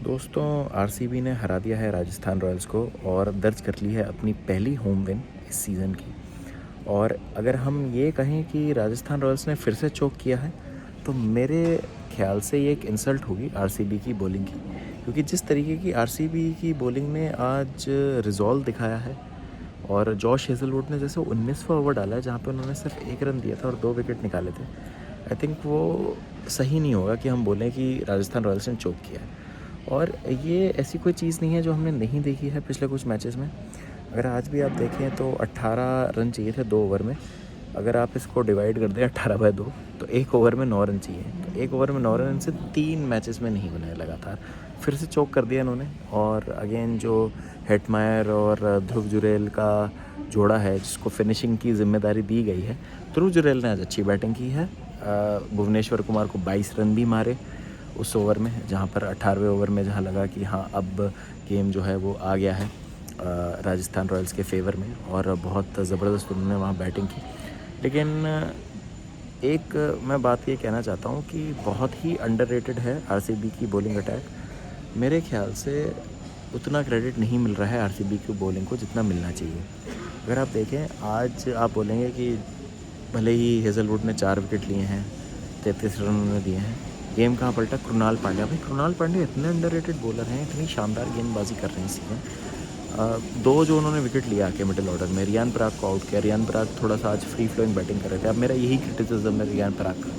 दोस्तों, आरसीबी ने हरा दिया है राजस्थान रॉयल्स को और दर्ज कर ली है अपनी पहली होम विन इस सीज़न की। और अगर हम ये कहें कि राजस्थान रॉयल्स ने फिर से चोक किया है तो मेरे ख्याल से ये एक इंसल्ट होगी आरसीबी की बॉलिंग की, क्योंकि जिस तरीके की आरसीबी की बॉलिंग ने आज रिजॉल्व दिखाया है और जॉश हेजलवुड ने जैसे 19वां ओवर डाला है जहाँ पे उन्होंने सिर्फ 1 रन दिया था और 2 विकेट निकाले थे। आई थिंक वो सही नहीं होगा कि हम बोलें कि राजस्थान रॉयल्स ने चोक किया है। और ये ऐसी कोई चीज़ नहीं है जो हमने नहीं देखी है पिछले कुछ मैचेस में। अगर आज भी आप देखें तो 18 रन चाहिए थे 2 ओवर में। अगर आप इसको डिवाइड कर दें 18/2 तो 1 ओवर में 9 रन चाहिए। तो 1 ओवर में 9 रन से 3 मैचेस में नहीं बने लगातार। फिर से चोक कर दिया इन्होंने। और अगेन जो हेटमायर और ध्रुव जुरेल का जोड़ा है जिसको फिनिशिंग की जिम्मेदारी दी गई है, ध्रुव जुरेल ने आज अच्छी बैटिंग की है। भुवनेश्वर कुमार को 22 रन भी मारे उस ओवर में, जहाँ पर 18वें ओवर में जहाँ लगा कि हाँ अब गेम जो है वो आ गया है राजस्थान रॉयल्स के फेवर में, और बहुत ज़बरदस्त उन्होंने वहाँ बैटिंग की। लेकिन एक मैं बात ये कहना चाहता हूँ कि बहुत ही अंडररेटेड है आरसीबी की बॉलिंग अटैक। मेरे ख्याल से उतना क्रेडिट नहीं मिल रहा है आरसीबी की बॉलिंग को जितना मिलना चाहिए। अगर आप देखें आज आप बोलेंगे कि भले ही हेजलवुड ने 4 विकेट लिए हैं, 33 रन उन्होंने दिए हैं, गेम कहाँ पलटा? कृणाल पांड्या। भाई कृणाल पांड्या इतने अंडररेटेड बॉलर हैं, इतनी शानदार गेंदबाजी कर रहे हैं इस सीज़न। 2 जो उन्होंने विकेट लिया आके मिडिल ऑर्डर में, रियान पराग को आउट किया। रियान पराग थोड़ा सा आज फ्री फ्लोइंग बैटिंग कर रहे थे। अब मेरा यही क्रिटिसिज्म है रियान पराग का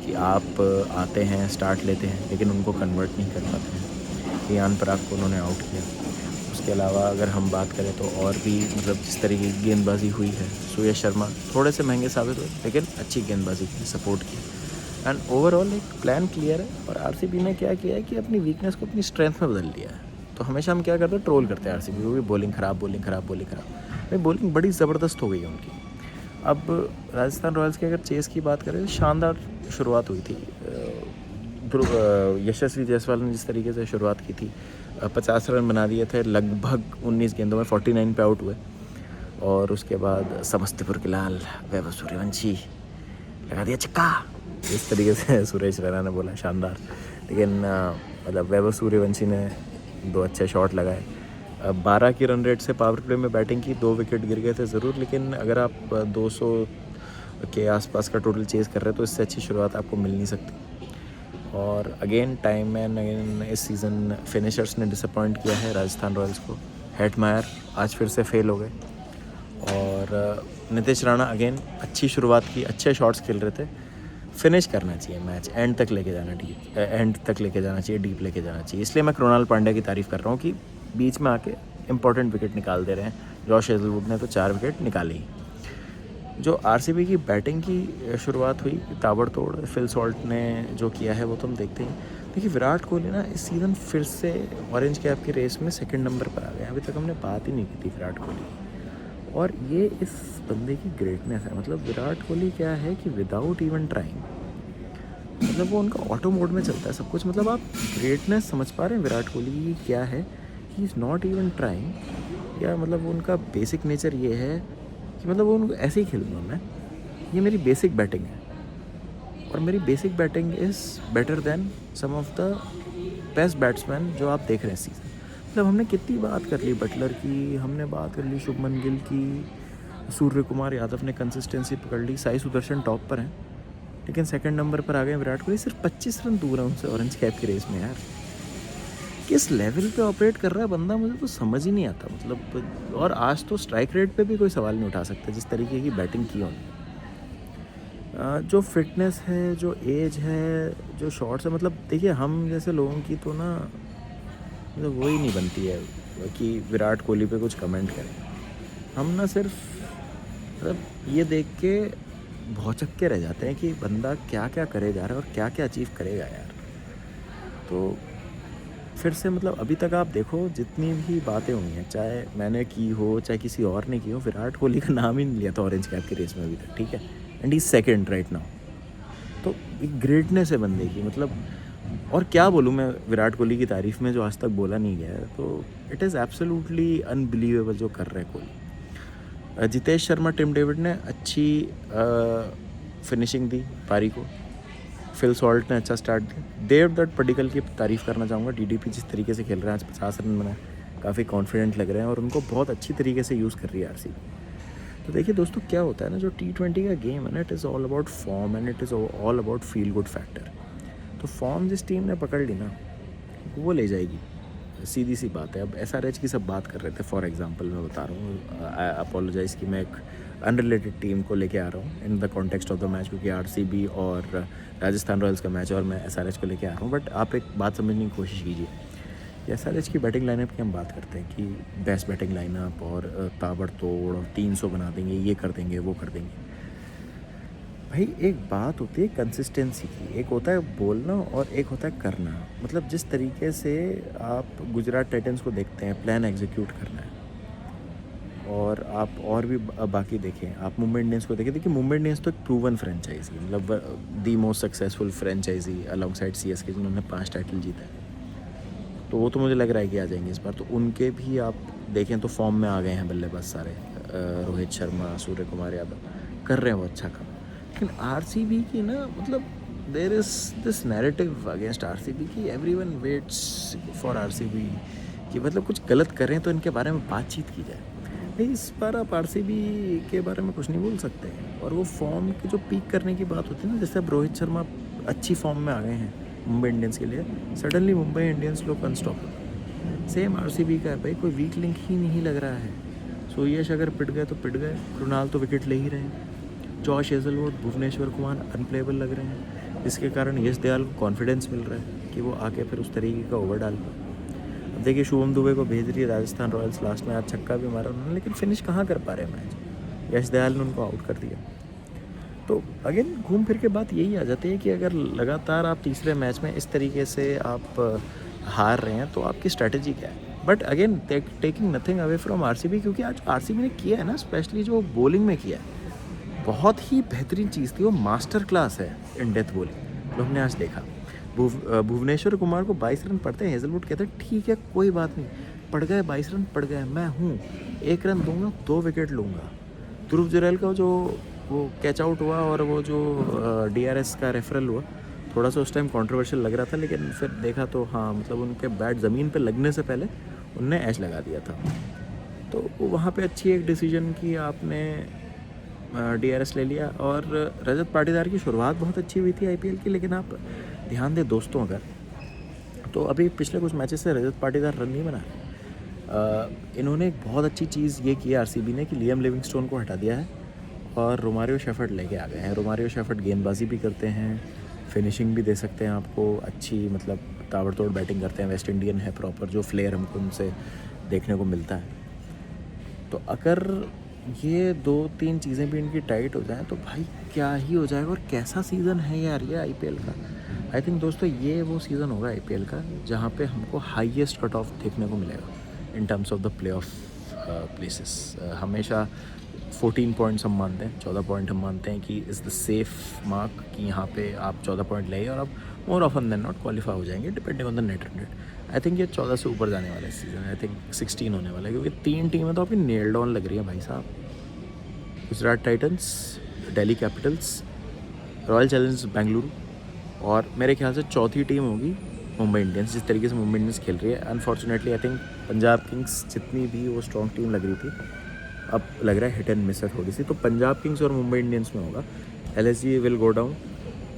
कि आप आते हैं, स्टार्ट लेते हैं, लेकिन उनको कन्वर्ट नहीं कर पाते हैं। रियान पराग को उन्होंने आउट किया। उसके अलावा अगर हम बात करें तो और भी मतलब जिस तरीके की गेंदबाजी हुई है, सुयश शर्मा थोड़े से महंगे साबित हुए लेकिन अच्छी गेंदबाजी की, सपोर्ट की। एंड ओवरऑल एक प्लान क्लियर है। और आरसीबी ने क्या किया है कि अपनी वीकनेस को अपनी स्ट्रेंथ में बदल लिया है। तो हमेशा हम क्या करते हैं, ट्रोल करते हैं आरसीबी को भी, बॉलिंग ख़राब, बॉलिंग ख़राब, बॉलिंग ख़राब। भाई बॉलिंग बड़ी ज़बरदस्त हो गई है उनकी। अब राजस्थान रॉयल्स की अगर चेस की बात करें तो शानदार शुरुआत हुई थी। यशस्वी जायसवाल ने जिस तरीके से शुरुआत की थी, 50 रन बना दिए थे लगभग 19 गेंदों में, 49 पे आउट हुए। और उसके बाद समस्तीपुर के लाल वैभव सूर्यवंशी लगा दिया छक्का, इस तरीके से सुरेश रैना ने बोला, शानदार। लेकिन मतलब वैभव सूर्यवंशी ने 2 अच्छे शॉट लगाए। 12 की रन रेट से पावर प्ले में बैटिंग की, 2 विकेट गिर गए थे ज़रूर, लेकिन अगर आप 200 के आसपास का टोटल चेज़ कर रहे हैं तो इससे अच्छी शुरुआत आपको मिल नहीं सकती। और अगेन टाइम एंड अगेन इस सीज़न फिनिशर्स ने डिसअपॉइंट किया है राजस्थान रॉयल्स को। हेटमायर आज फिर से फेल हो गए। और नितेश राणा अगेन अच्छी शुरुआत की, अच्छे शॉट्स खेल रहे थे। फिनिश करना चाहिए मैच, एंड तक लेके जाना, एंड तक लेके जाना चाहिए, डीप लेके जाना चाहिए। इसलिए मैं कृणाल पांड्या की तारीफ़ कर रहा हूँ कि बीच में आके इंपॉर्टेंट विकेट निकाल दे रहे हैं। जॉश हेजलवुड ने तो 4 विकेट निकाले ही। जो आरसीबी की बैटिंग की शुरुआत हुई ताबड़तोड़, फिल सॉल्ट ने जो किया है वो तो हम देखते ही। देखिए विराट कोहली ना इस सीज़न फिर से ऑरेंज कैप की रेस में सेकंड नंबर पर आ गए। अभी तक हमने बात ही नहीं की थी विराट कोहली की, और ये इस बंदे की ग्रेटनेस है। मतलब विराट कोहली क्या है कि विदाउट इवन ट्राइंग, मतलब वो उनका ऑटो मोड में चलता है सब कुछ। मतलब आप ग्रेटनेस समझ पा रहे हैं विराट कोहली की क्या है, he is not even trying. या मतलब उनका बेसिक नेचर ये है कि मतलब वो उनको ऐसे ही खेलूँगा मैं, ये मेरी बेसिक बैटिंग है और मेरी basic batting is better than some of the best batsman जो आप देख रहे हैं सीज़न। मतलब हमने कितनी बात कर ली बटलर की, हमने बात कर ली शुभमन गिल की, सूर्य कुमार यादव ने कंसिस्टेंसी पकड़ ली, साई सुदर्शन टॉप पर हैं, लेकिन सेकंड नंबर पर आ गए विराट कोहली। सिर्फ 25 रन दूर है उनसे ऑरेंज कैप की रेस में। यार किस लेवल पे ऑपरेट कर रहा है बंदा, मुझे तो समझ ही नहीं आता। मतलब और आज तो स्ट्राइक रेट पे भी कोई सवाल नहीं उठा सकता जिस तरीके की बैटिंग की उन्होंने। जो फिटनेस है, जो एज है, जो शॉट्स है, मतलब देखिए हम जैसे लोगों की तो ना मतलब वो ही नहीं बनती है कि विराट कोहली पे कुछ कमेंट करें। हम ना सिर्फ मतलब ये देख के भौचक्के के रह जाते हैं कि बंदा क्या क्या करे जा रहा है और क्या क्या अचीव करेगा यार। तो फिर से मतलब अभी तक आप देखो जितनी भी बातें हुई हैं, चाहे मैंने की हो चाहे किसी और ने की हो, विराट कोहली का नाम ही नहीं लिया था ऑरेंज कैप की रेस में अभी तक, ठीक है। And he second right now. तो एक ग्रेटनेस है बंदे की। मतलब और क्या बोलूँ मैं विराट कोहली की तारीफ़ में जो आज तक बोला नहीं गया है। तो इट इज़ एब्सोल्युटली अनबिलीवेबल जो कर रहे हैं कोहली। जितेश शर्मा, टिम डेविड ने अच्छी फिनिशिंग दी पारी को। फिल सॉल्ट ने अच्छा स्टार्ट दिया। देवदत्त पडिक्कल की तारीफ़ करना चाहूँगा। डीडीपी जिस तरीके से खेल रहे हैं, आज 50 रन बनाए, काफ़ी कॉन्फिडेंट लग रहे हैं और उनको बहुत अच्छी तरीके से यूज़ कर रही है आरसीबी। तो देखिए दोस्तों, क्या होता है ना, जो T20 का गेम है ना, it is all about form and it is all about feel good factor. तो फॉर्म जिस टीम ने पकड़ ली ना, वो ले जाएगी, सीधी सी बात है। अब SRH की सब बात कर रहे थे, फॉर एग्जांपल मैं बता रहा हूँ, आई अपोलोजाइज़ कि मैं एक अनरिलेटेड टीम को लेके आ रहा हूँ in the context of the match, क्योंकि आरसीबी और राजस्थान रॉयल्स का मैच और मैं SRH को लेके आ रहा हूँ। बट आप एक बात समझने की कोशिश कीजिए, SRH की बैटिंग लाइनअप की हम बात करते हैं कि बेस्ट बैटिंग लाइनअप और ताबड़तोड़ और 300 बना देंगे, ये कर देंगे, वो कर देंगे। भाई एक बात होती है कंसिस्टेंसी की, एक होता है बोलना और एक होता है करना। मतलब जिस तरीके से आप गुजरात टाइटंस को देखते हैं, प्लान एग्जीक्यूट करना है। और आप और भी बाकी देखें, आप मुंबई इंडियंस को देखें। देखिए मुंबई इंडियंस तो एक प्रूवन फ्रेंचाइजी, मतलब the most successful franchise alongside CSK, जिन्होंने 5 टाइटल जीता है। तो वो तो मुझे लग रहा है कि आ जाएंगे इस बार। तो उनके भी आप देखें तो फॉर्म में आ गए हैं बल्लेबाज सारे, रोहित शर्मा, सूर्य कुमार यादव कर रहे हैं वो अच्छा काम। लेकिन आरसीबी की ना, मतलब there is this narrative against RCB कि एवरीवन वेट्स फॉर आरसीबी, कि मतलब कुछ गलत करें तो इनके बारे में बातचीत की जाए। नहीं, इस बार आप आरसीबी के बारे में कुछ नहीं बोल सकते हैं। और वो फॉर्म की जो पीक करने की बात होती है ना, जैसे अब रोहित शर्मा अच्छी फॉर्म में आ गए हैं मुंबई इंडियंस के लिए, सडनली मुंबई इंडियंस लोग अनस्टॉपेबल। सेम आरसीबी का है भाई, कोई वीक लिंक ही नहीं लग रहा है। सो यश अगर पिट गए तो पिट गए, कृणाल तो विकेट ले ही रहे हैं, Josh Hazlewood, Bhuvneshwar Kumar unplayable लग रहे हैं, जिसके कारण यश दयाल को कॉन्फिडेंस मिल रहा है कि वो आके फिर उस तरीके का ओवर डाल पाए। अब देखिए शुभम दुबे को भेज रही है राजस्थान रॉयल्स, लास्ट में आज छक्का भी मारा उन्होंने, लेकिन फिनिश कहाँ कर पा रहे मैच। यश दयाल ने उनको आउट कर दिया। तो अगेन घूम फिर के बात यही आ जाती है कि अगर लगातार आप तीसरे मैच में इस तरीके से आप हार रहे हैं तो आपकी स्ट्रैटेजी क्या है। But again taking nothing away from RCB, क्योंकि आज आरसीबी ने किया है ना, स्पेशली जो बॉलिंग में किया है, बहुत ही बेहतरीन चीज़ थी। वो मास्टर क्लास है इन डेथ बॉलिंग, जो हमने आज देखा। भुवनेश्वर कुमार को 22 रन पड़ते हैं, हेजलवुड कहते हैं ठीक है कोई बात नहीं, पड़ गए 22 रन पड़ गए, मैं हूँ, 1 रन दूंगा 2 विकेट लूँगा। ध्रुव जुरैल का जो वो कैच आउट हुआ और वो जो DRS का रेफरल हुआ, थोड़ा सा उस टाइम कंट्रोवर्शियल लग रहा था, लेकिन फिर देखा तो हाँ, मतलब उनके बैट ज़मीन पे लगने से पहले उनने एज लगा दिया था। तो वहाँ पे अच्छी एक डिसीजन की आपने, DRS ले लिया। और रजत पाटीदार की शुरुआत बहुत अच्छी हुई थी IPL की, लेकिन आप ध्यान दें दोस्तों अगर, तो अभी पिछले कुछ मैचेस से रजत पाटीदार रन नहीं बना। इन्होंने एक बहुत अच्छी चीज़ ये की आरसीबी ने कि लियम लिविंगस्टोन को हटा दिया है और रोमारियो शेफर्ड लेके आ गए हैं। रोमारियो शेफर्ड गेंदबाजी भी करते हैं, फिनिशिंग भी दे सकते हैं आपको अच्छी, मतलब ताबड़तोड़ बैटिंग करते हैं, वेस्ट इंडियन है प्रॉपर, जो फ्लेयर हमको उनसे देखने को मिलता है। तो अगर ये 2-3 चीज़ें भी इनकी टाइट हो जाएं तो भाई क्या ही हो जाएगा। और कैसा सीज़न है यार ये IPL का। आई थिंक दोस्तों ये वो सीज़न होगा IPL का जहाँ पे हमको हाईएस्ट कट ऑफ देखने को मिलेगा in terms of the play of places. हमेशा 14 पॉइंट्स हम मानते हैं, 14 पॉइंट हम मानते हैं कि इज़ द सेफ मार्क, कि यहाँ पे आप 14 पॉइंट ले और आप more often than not qualify हो जाएंगे depending on the net run rate. I think ये 14 से ऊपर जाने वाला है सीज़न, आई थिंक 16 होने वाला है, क्योंकि 3 टीमें तो आपकी नेल्ड ऑन लग रही है भाई साहब। Gujarat Titans, Delhi Capitals, royal Challengers Bengaluru, और मेरे ख्याल से चौथी टीम होगी मुंबई इंडियंस। जिस तरीके से मुंबई इंडियंस खेल रही है, unfortunately I think Punjab Kings जितनी भी वो स्ट्रॉन्ग टीम लग रही थी, अब लग रहा है हिट एंड मिस है थोड़ी सी। तो पंजाब किंग्स और मुंबई इंडियंस में होगा, LSG विल गो डाउन।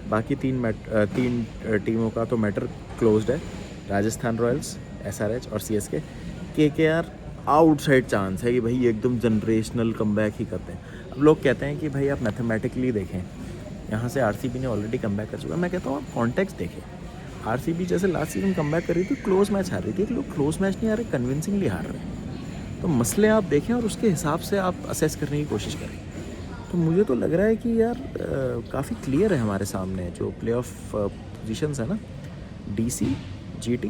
बाकी तीन टीमों का तो मैटर क्लोज्ड है, राजस्थान रॉयल्स, SRH और CSK। KKR आउटसाइड चांस है कि भाई एकदम जनरेशनल कमबैक ही करते हैं। अब लोग कहते हैं कि भाई आप मैथमेटिकली देखें, यहाँ से आरसीबी ने ऑलरेडी कमबैक कर चुका है। मैं कहता हूँ आप कॉन्टेक्स्ट देखें, आरसीबी जैसे लास्ट सीजन कमबैक कर रही थी, क्लोज मैच हार रही थी, लोग क्लोज मैच नहीं हार रहे, कन्विंसिंगली हार रहे हैं। तो मसले आप देखें और उसके हिसाब से आप असेस करने की कोशिश करें। तो मुझे तो लग रहा है कि यार काफ़ी क्लियर है हमारे सामने जो प्ले ऑफ पोजिशंस है ना, DC, GT,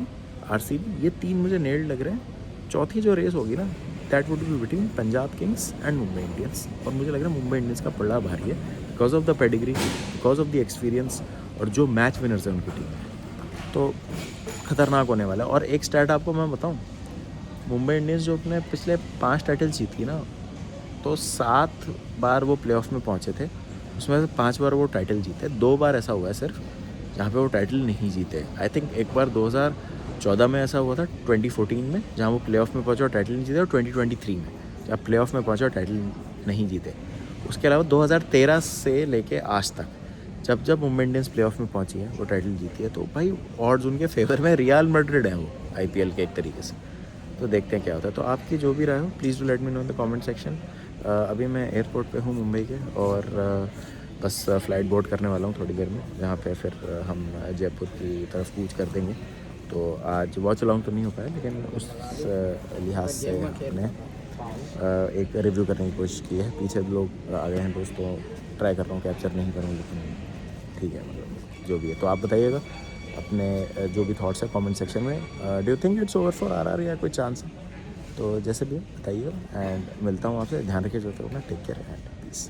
RCB, ये 3 मुझे नेल्ड लग रहे हैं। चौथी जो रेस होगी ना, that would be between Punjab Kings and Mumbai Indians. और मुझे लग रहा है मुंबई इंडियंस का पड़ा भारी है, because of the pedigree, because of the experience, और जो मैच विनर्स हैं उनकी टीम, तो खतरनाक होने वाला है। और एक स्टैट आपको मैं बताऊं, मुंबई इंडियंस जो अपने पिछले 5 टाइटल जीती ना, तो 7 बार वो प्लेऑफ में पहुंचे थे, उसमें से 5 बार वो टाइटल जीते। 2 बार ऐसा हुआ है सिर्फ जहाँ पे वो टाइटल नहीं जीते। आई थिंक एक बार 2014 में ऐसा हुआ था, 2014 में, जहाँ वो प्लेऑफ में पहुँचे और टाइटल नहीं जीते, और 2023 में जहाँ प्लेऑफ में पहुँचे और टाइटल नहीं जीते। उसके अलावा 2013 से लेके आज तक जब जब मुंबई इंडियंस प्लेऑफ में पहुंची है, वो टाइटल जीती है, तो भाई ऑड्स उनके फेवर में रियल मैड्रिड है वो आईपीएल के एक तरीके से। तो देखते हैं क्या होता है। तो आपकी जो भी राय हो, please do let me know in the comment section. अभी मैं एयरपोर्ट पे हूँ मुंबई के, और बस फ्लाइट बोर्ड करने वाला हूँ थोड़ी देर में, जहाँ पे फिर हम जयपुर की तरफ कूच कर देंगे। तो आज वॉच लॉन्ग तो नहीं हो पाया, लेकिन उस लिहाज से हमने एक रिव्यू करने की कोशिश की है। पीछे लोग आ गए हैं दोस्त, तो ट्राई कर रहा हूँ कैप्चर नहीं करूँ, लेकिन ठीक है, मतलब जो भी है। तो आप बताइएगा अपने जो भी थॉट्स है कमेंट सेक्शन में। Do you think it's over for RR या कोई चांस है? तो जैसे भी बताइएगा, एंड मिलता हूँ आपसे। ध्यान रखिए जो तो, टेक केयर एंड पीस।